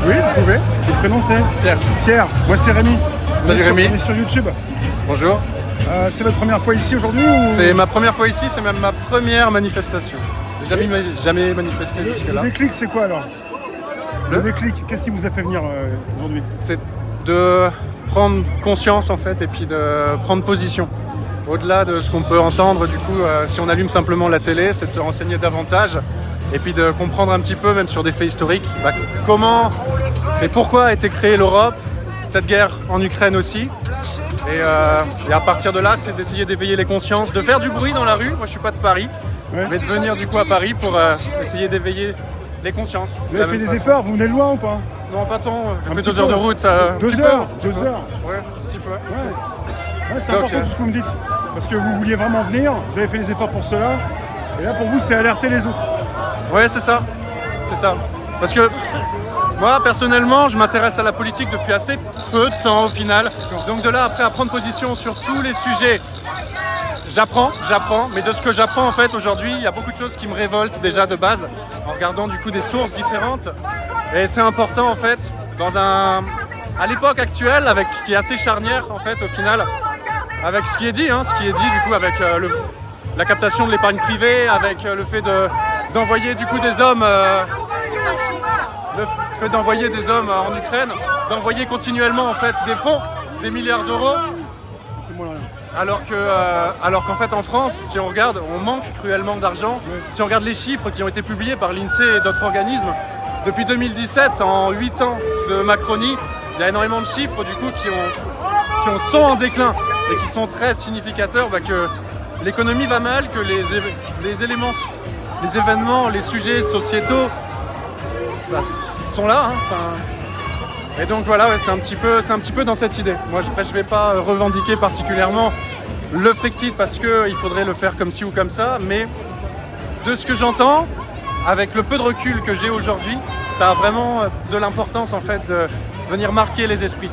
Oui, vous pouvez. Votre prénom c'est Pierre. Pierre. Moi c'est Rémi. Salut Rémi. On est sur YouTube. Bonjour. C'est votre première fois ici aujourd'hui ou... C'est ma première fois ici, c'est même ma première manifestation. J'ai jamais manifesté jusque-là. Le déclic c'est quoi alors? Le déclic, qu'est-ce qui vous a fait venir aujourd'hui? C'est de prendre conscience en fait et puis de prendre position. Au-delà de ce qu'on peut entendre, du coup, si on allume simplement la télé, c'est de se renseigner davantage et puis de comprendre un petit peu, même sur des faits historiques, comment et pourquoi a été créée l'Europe, cette guerre en Ukraine aussi. Et à partir de là, c'est d'essayer d'éveiller les consciences, de faire du bruit dans la rue. Moi, je suis pas de Paris, mais de venir du coup à Paris pour essayer d'éveiller les consciences. Vous avez fait des efforts, vous venez de loin ou pas? Non, pas tant. J'ai fait 2 heures de route. 2 heures? 2 heures? Ouais, un petit peu. Ouais, c'est important ce que vous me dites. Parce que vous vouliez vraiment venir, vous avez fait les efforts pour cela. Et là, pour vous, c'est alerter les autres. Ouais, c'est ça. C'est ça. Parce que moi, personnellement, je m'intéresse à la politique depuis assez peu de temps au final. Donc de là, après, à prendre position sur tous les sujets, j'apprends. Mais de ce que j'apprends, en fait, aujourd'hui, il y a beaucoup de choses qui me révoltent déjà de base, en regardant du coup des sources différentes. Et c'est important, en fait, à l'époque actuelle, qui est assez charnière, en fait, au final, avec ce qui est dit, du coup, avec la captation de l'épargne privée, avec le fait d'envoyer du coup des hommes, en Ukraine, d'envoyer continuellement en fait des fonds, des milliards d'euros, alors qu'en fait en France, si on regarde, on manque cruellement d'argent. Si on regarde les chiffres qui ont été publiés par l'INSEE et d'autres organismes, depuis 2017, en 8 ans de Macronie, il y a énormément de chiffres du coup qui sont en déclin et qui sont très significateurs que l'économie va mal, que les événements, les sujets sociétaux sont là. Et donc voilà, c'est un petit peu dans cette idée. Moi, après, je ne vais pas revendiquer particulièrement le Frexit parce qu'il faudrait le faire comme ci ou comme ça, mais de ce que j'entends, avec le peu de recul que j'ai aujourd'hui, ça a vraiment de l'importance en fait de venir marquer les esprits.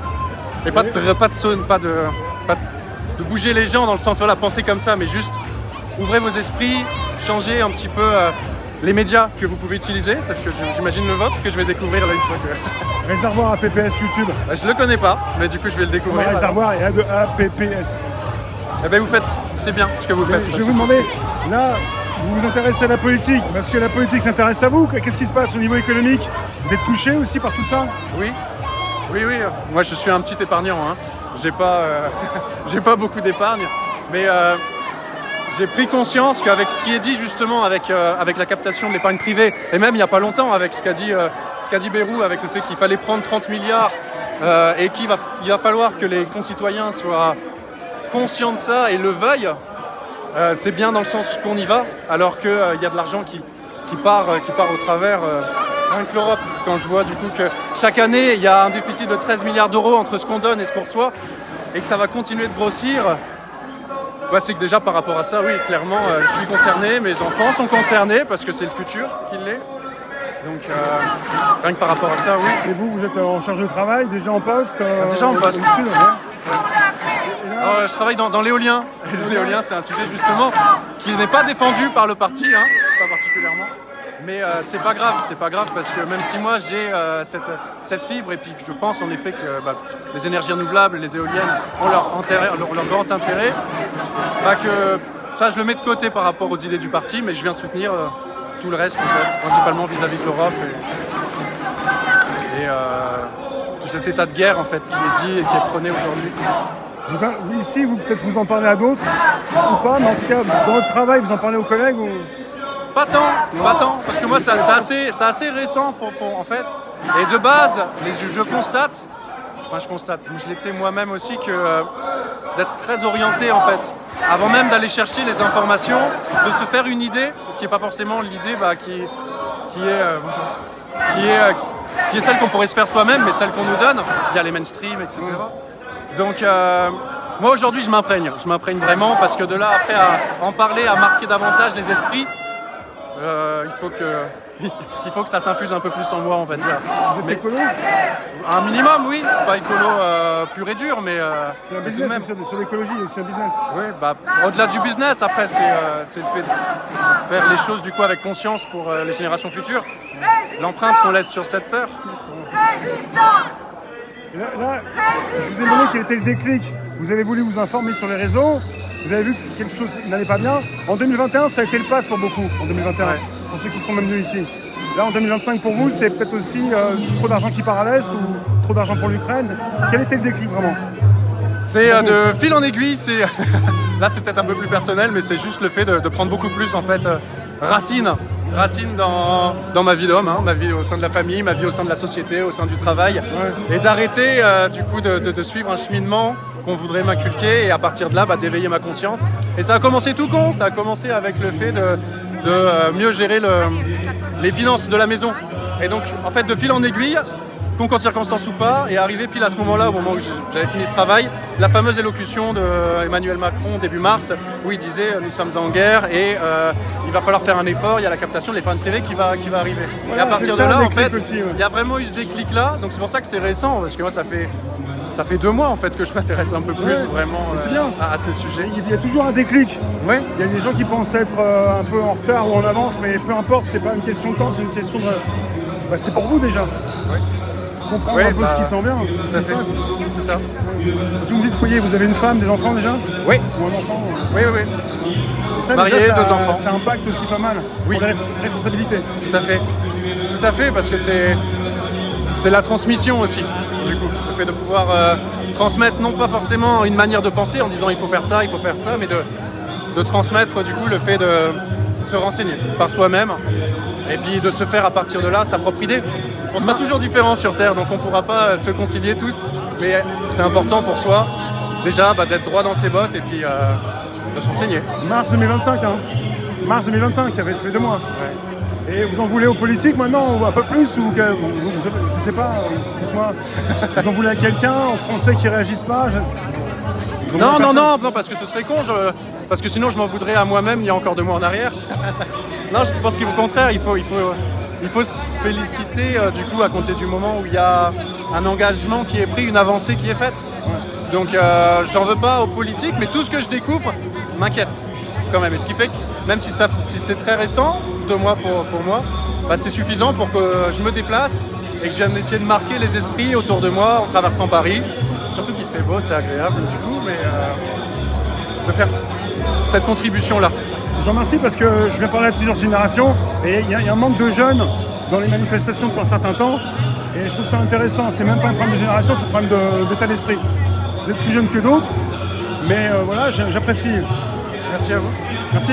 Et pas de bouger les gens dans le sens, voilà, penser comme ça, mais juste ouvrez vos esprits, changez un petit peu les médias que vous pouvez utiliser, peut-être que j'imagine le vôtre, que je vais découvrir là une fois que... Réservoir APPS YouTube. Je le connais pas, mais du coup je vais le découvrir. Réservoir et APPS. Eh ben c'est bien ce que vous faites. Je vais vous demander, là, vous vous intéressez à la politique, parce que la politique s'intéresse à vous. Qu'est-ce qui se passe au niveau économique? Vous êtes touché aussi par tout ça? Oui. Moi je suis un petit épargnant, J'ai pas beaucoup d'épargne, mais j'ai pris conscience qu'avec ce qui est dit justement avec la captation de l'épargne privée, et même il n'y a pas longtemps avec ce qu'a dit Bayrou, avec le fait qu'il fallait prendre 30 milliards et qu'il va falloir que les concitoyens soient conscients de ça et le veuillent, c'est bien dans le sens qu'on y va, alors qu'il y a de l'argent qui part au travers rien que l'Europe. Quand je vois du coup que chaque année il y a un déficit de 13 milliards d'euros entre ce qu'on donne et ce qu'on reçoit, et que ça va continuer de grossir, c'est que déjà par rapport à ça, oui, clairement, je suis concerné, mes enfants sont concernés parce que c'est le futur qui l'est. Donc rien que par rapport à ça, oui. Et vous êtes en charge de travail, déjà en poste Déjà en poste. Je travaille dans l'éolien. L'éolien, c'est un sujet justement qui n'est pas défendu par le parti, pas particulièrement. Mais c'est pas grave parce que même si moi j'ai cette fibre, et puis je pense en effet que les énergies renouvelables, les éoliennes ont leur grand intérêt, que ça je le mets de côté par rapport aux idées du parti, mais je viens soutenir tout le reste en fait, principalement vis-à-vis de l'Europe et tout cet état de guerre en fait qui est dit et qui est prôné aujourd'hui. Ici, peut-être vous en parlez à d'autres ou pas, mais en tout cas dans votre travail vous en parlez aux collègues ou... Pas tant, parce que moi c'est assez récent en fait. Et de base, je constate, je l'étais moi-même aussi, que d'être très orienté en fait. Avant même d'aller chercher les informations, de se faire une idée, qui n'est pas forcément l'idée qui est celle qu'on pourrait se faire soi-même, mais celle qu'on nous donne via les mainstream, etc. Donc moi aujourd'hui je m'imprègne vraiment, parce que de là après à en parler, à marquer davantage les esprits, il faut que ça s'infuse un peu plus en moi, on va dire. Vous êtes écolo? Un minimum, oui. Pas écolo pur et dur, mais c'est un business, même. Sur l'écologie, c'est un business. Oui, au-delà du business, après, c'est le fait de faire les choses du coup avec conscience pour les générations futures. L'empreinte qu'on laisse sur cette terre. Et là, je vous ai demandé quel était le déclic. Vous avez voulu vous informer sur les réseaux, vous avez vu que quelque chose n'allait pas bien. En 2021, ça a été le pass pour beaucoup, en 2021, pour ceux qui sont même venus ici. Là, en 2025, pour vous, c'est peut-être aussi trop d'argent qui part à l'Est ou trop d'argent pour l'Ukraine. Quel était le déclic vraiment? C'est de fil en aiguille, là c'est peut-être un peu plus personnel, mais c'est juste le fait de prendre beaucoup plus en fait racine dans ma vie d'homme, hein, ma vie au sein de la famille, ma vie au sein de la société, au sein du travail, et d'arrêter du coup de suivre un cheminement qu'on voudrait m'inculquer et à partir de là d'éveiller ma conscience. Et ça a commencé tout con, ça a commencé avec le fait de mieux gérer les finances de la maison. Et donc en fait de fil en aiguille, concours de circonstances ou pas, et arrivé pile à ce moment-là, au moment où j'avais fini ce travail, la fameuse élocution d'Emmanuel Macron début mars, où il disait nous sommes en guerre et il va falloir faire un effort, il y a la captation de l'épargne privée qui va arriver. Voilà, et à partir de là, en fait, aussi, il y a vraiment eu ce déclic-là, donc c'est pour ça que c'est récent, parce que moi ça fait 2 mois en fait que je m'intéresse un peu plus vraiment à ces sujets. Il y a toujours un déclic. Ouais. Il y a des gens qui pensent être un peu en retard ou en avance, mais peu importe, c'est pas une question de temps, c'est une question de... c'est pour vous déjà. Ouais. Comprendre un peu ce qui s'en vient, ce qui se passe. C'est ça. Si vous me dites foyer, vous avez une femme, des enfants déjà? Oui. Ou un enfant? Oui. Et ça, Marié, déjà, 2 enfants. Ça impacte aussi pas mal Oui. pour les responsabilités. Tout à fait, parce que c'est la transmission aussi, du coup. Le fait de pouvoir transmettre non pas forcément une manière de penser en disant il faut faire ça, mais de transmettre du coup le fait de se renseigner par soi-même et puis de se faire à partir de là sa propre idée. On sera toujours différents sur Terre, donc on ne pourra pas se concilier tous, mais c'est important pour soi déjà d'être droit dans ses bottes et puis de s'enseigner. Mars 2025, hein. Mars 2025, ça fait 2 mois. Ouais. Et vous en voulez aux politiques maintenant, ou un peu plus, ou je sais pas, dites-moi. Vous en voulez à quelqu'un, en français, qui réagisse pas? Non, parce que ce serait con, parce que sinon je m'en voudrais à moi-même il y a encore 2 mois en arrière. Non, je pense qu'au contraire, il faut se féliciter du coup à compter du moment où il y a un engagement qui est pris, une avancée qui est faite. Donc j'en veux pas aux politiques, mais tout ce que je découvre m'inquiète quand même. Et ce qui fait que même si c'est très récent, 2 mois pour moi, c'est suffisant pour que je me déplace et que je vienne essayer de marquer les esprits autour de moi en traversant Paris. Surtout qu'il fait beau, c'est agréable du coup, mais de faire cette contribution-là. Je vous remercie parce que je viens parler à plusieurs générations et il y a un manque de jeunes dans les manifestations depuis un certain temps et je trouve ça intéressant. C'est même pas un problème de génération, c'est un problème d'état d'esprit. Vous êtes plus jeunes que d'autres, mais voilà, j'apprécie. Merci à vous. Merci.